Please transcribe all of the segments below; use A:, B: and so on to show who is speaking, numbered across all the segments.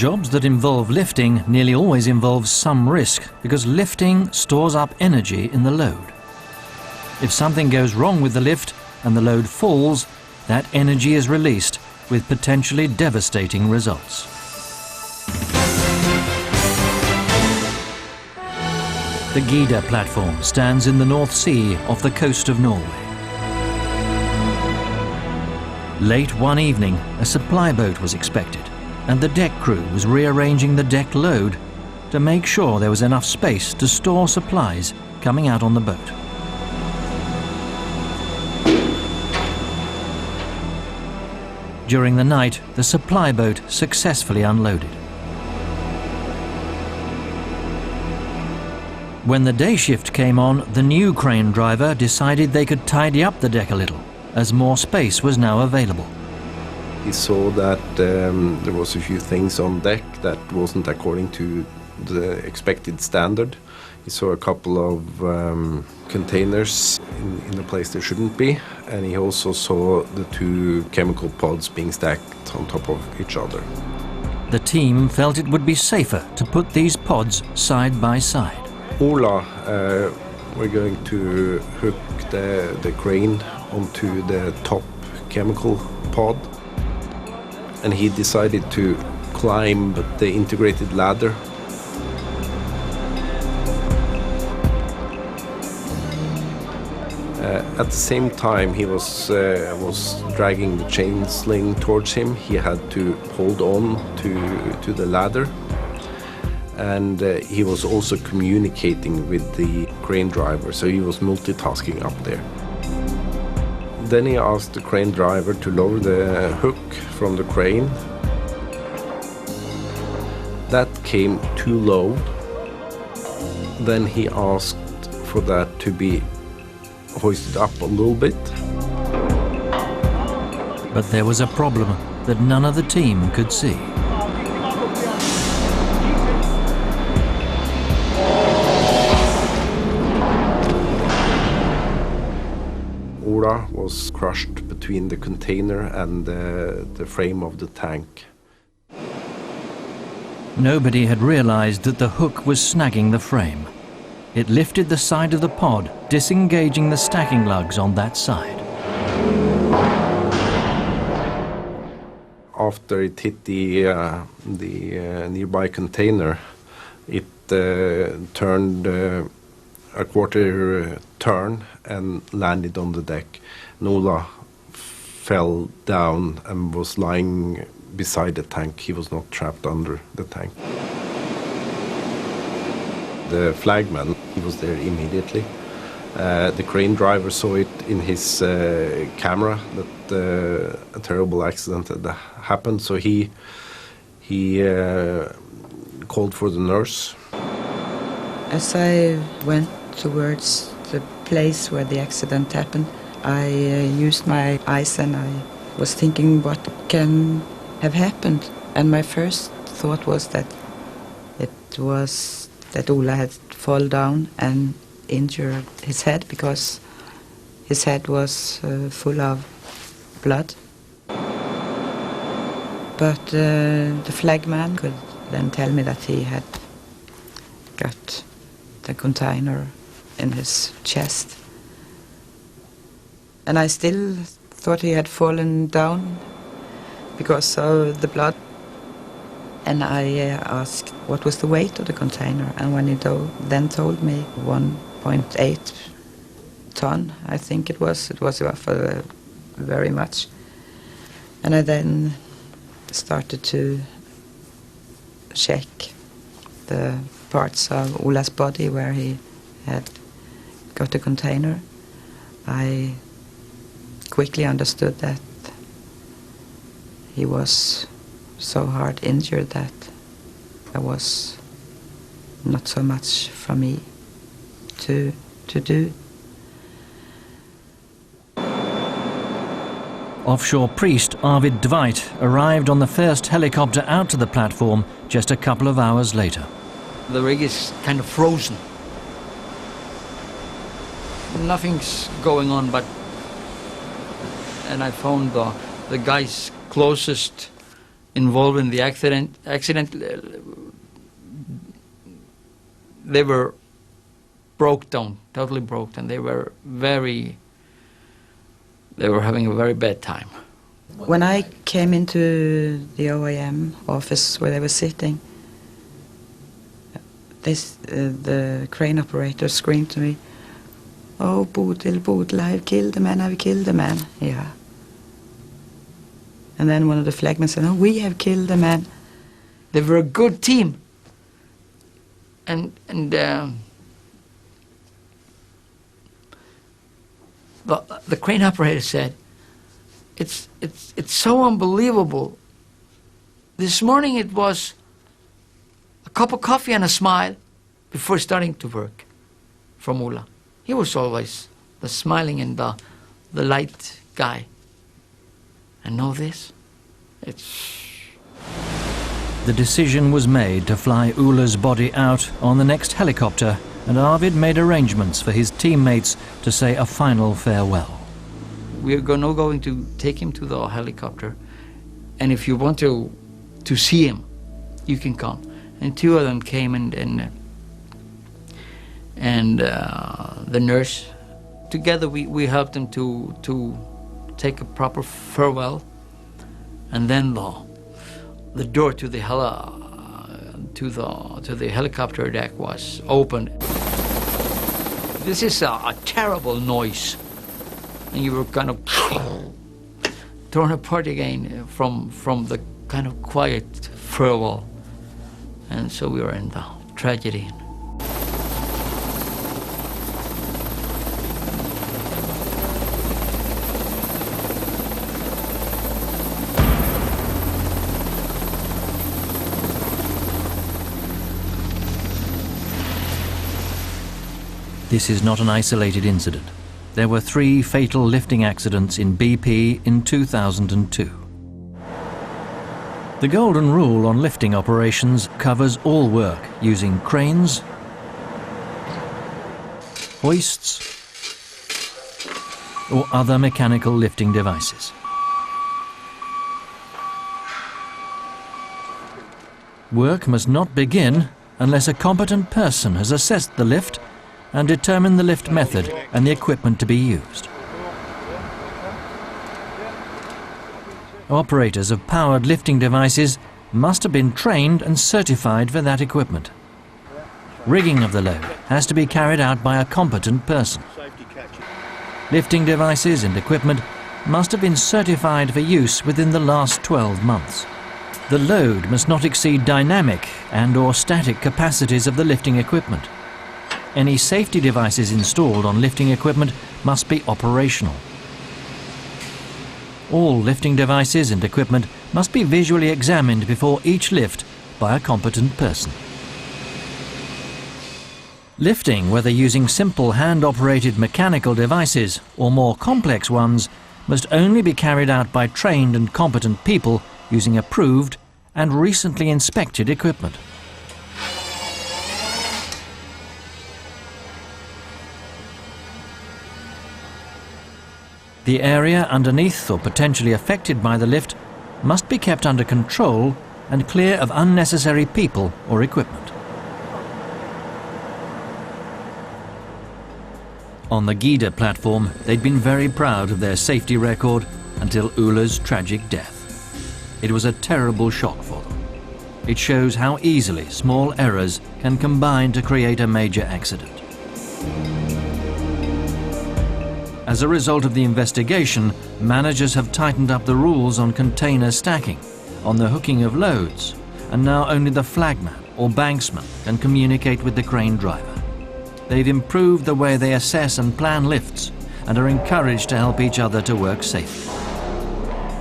A: Jobs that involve lifting nearly always involve some risk because lifting stores up energy in the load. If something goes wrong with the lift and the load falls, that energy is released with potentially devastating results. The Gida platform stands in the North Sea off the coast of Norway. Late one evening, a supply boat was expected, and the deck crew was rearranging the deck load to make sure there was enough space to store supplies coming out on the boat. During the night, the supply boat successfully unloaded. When the day shift came on, the new crane driver decided they could tidy up the deck a little, as more space was now available.
B: He saw that there was a few things on deck that wasn't according to the expected standard. He saw a couple of containers in a place they shouldn't be, and he also saw the two chemical pods being stacked on top of each other.
A: The team felt it would be safer to put these pods side by side.
B: Ola, we're going to hook the crane onto the top chemical pod, and he decided to climb the integrated ladder. At the same time he was dragging the chain sling towards him. He had to hold on to the ladder. And he was also communicating with the crane driver, so he was multitasking up there. Then he asked the crane driver to lower the hook from the crane. That came too low. Then he asked for that to be hoisted up a little bit.
A: But there was a problem that none of the team could see.
B: Ola was crushed between the container and the frame of the tank.
A: Nobody had realized that the hook was snagging the frame. It lifted the side of the pod, disengaging the stacking lugs on that side.
B: After it hit the nearby container, it turned a quarter turn and landed on the deck. Ola fell down and was lying beside the tank. He was not trapped under the tank. The flagman, he was there immediately. The crane driver saw it in his camera that a terrible accident had happened, so he called for the nurse.
C: As I went towards the place where the accident happened, I used my eyes and I was thinking what can have happened. And my first thought was that it was that Ola had fallen down and injured his head because his head was full of blood. But the flagman could then tell me that he had got the container in his chest. And I still thought he had fallen down because of the blood. And I asked what was the weight of the container, and when he then told me 1.8 ton, I think it was very much. And I then started to check the parts of Ola's body where he had got the container. I quickly understood that he was so hard injured that there was not so much for me to do.
A: Offshore priest Arvid Dwight arrived on the first helicopter out to the platform just a couple of hours later.
D: The rig is kind of frozen. Nothing's going on, and I found the guys closest involved in the accident, they were broke down, totally broke down. They were having a very bad time.
C: When I came into the OIM office where they were sitting, the crane operator screamed to me, "Oh, Bodil, I've killed the man. Yeah. And then one of the flagmen said, "Oh, we have killed the man."
D: They were a good team. And the crane operator said, it's so unbelievable. This morning it was a cup of coffee and a smile before starting to work from Ola. He was always the smiling and the light guy. And know this?
A: The decision was made to fly Ola's body out on the next helicopter, and Arvid made arrangements for his teammates to say a final farewell.
D: We're now going to take him to the helicopter, and if you want to see him, you can come. And two of them came, and the nurse. Together we helped them to take a proper farewell, and then the door to the helicopter deck was opened. This is a terrible noise, and you were kind of torn apart again from the kind of quiet farewell, and so we were in the tragedy.
A: This is not an isolated incident. There were 3 fatal lifting accidents in BP in 2002. The golden rule on lifting operations covers all work using cranes, hoists, or other mechanical lifting devices. Work must not begin unless a competent person has assessed the lift and determined the lift method and the equipment to be used. Operators of powered lifting devices must have been trained and certified for that equipment. Rigging of the load has to be carried out by a competent person. Lifting devices and equipment must have been certified for use within the last 12 months. The load must not exceed dynamic and/or static capacities of the lifting equipment. Any safety devices installed on lifting equipment must be operational. All lifting devices and equipment must be visually examined before each lift by a competent person. Lifting, whether using simple hand-operated mechanical devices or more complex ones, must only be carried out by trained and competent people using approved and recently inspected equipment. The area underneath or potentially affected by the lift must be kept under control and clear of unnecessary people or equipment. On the Gida platform, they'd been very proud of their safety record until Ola's tragic death. It was a terrible shock for them. It shows how easily small errors can combine to create a major accident. As a result of the investigation, managers have tightened up the rules on container stacking, on the hooking of loads, and now only the flagman or banksman can communicate with the crane driver. They've improved the way they assess and plan lifts and are encouraged to help each other to work safely.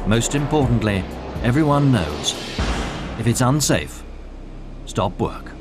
A: Most importantly, everyone knows, if it's unsafe, stop work.